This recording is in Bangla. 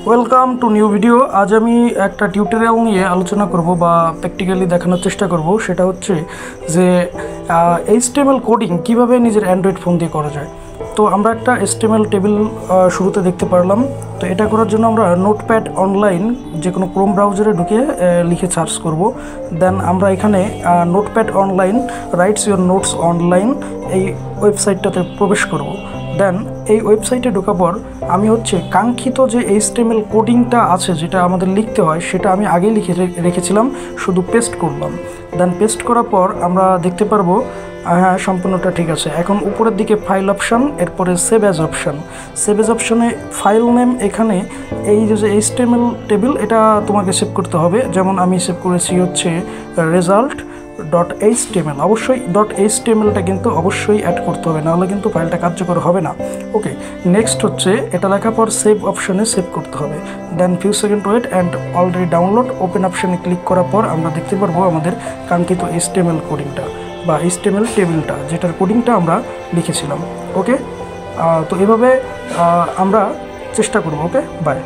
Welcome to new video. আজ আমি একটা টিউটোরিয়াল নিয়ে আলোচনা করব বা প্র্যাকটিক্যালি দেখানোর চেষ্টা করব। সেটা হচ্ছে যে এইচটিএমএল কোডিং কিভাবে নিজের অ্যান্ড্রয়েড ফোন দিয়ে করা যায়। তো আমরা একটা এইচটিএমএল টেবিল শুরুতে দেখতে পারলাম। তো এটা করার জন্য আমরা নোটপ্যাড অনলাইন যে কোনো ক্রোম ব্রাউজারে ঢুকে লিখে সার্চ করব। দেন আমরা এখানে notepad online rights your notes online এই ওয়েবসাইটটাতে প্রবেশ করব। দেন এই ওয়েবসাইটে ঢোকার পর আমি কাঙ্ক্ষিত যে এইচটিএমএল কোডিংটা আছে যেটা আমাদের লিখতে হয় সেটা আমি আগেই লিখে রেখেছিলাম, শুধু পেস্ট করলাম। দেন পেস্ট করার পর আমরা দেখতে পারবো হ্যাঁ সম্পূর্ণটা ঠিক আছে। এখন উপরের দিকে ফাইল অপশান, এরপরে save as option. Save as অপশানে ফাইল নেম, এখানে এই যে এইচটিএমএল টেবিল এটা তোমাকে সেভ করতে হবে। যেমন আমি সেভ করেছি রেজাল্ট .html। অবশ্যই .htmlটা কিন্তু অবশ্যই অ্যাড করতে হবে, নাহলে কিন্তু ফাইলটা কার্যকর হবে না। ওকে, নেক্সট এটা লেখার পর সেভ অপশানে সেভ করতে হবে। Then few second wait and already download open অপশানে ক্লিক করার পর আমরা দেখতে পারবো আমাদের কাঙ্ক্ষিত HTML কোডিংটা বা HTML টেবিলটা, যেটার কোডিংটা আমরা লিখেছিলাম। ওকে, তো এভাবে আমরা চেষ্টা করব। ওকে, বাই।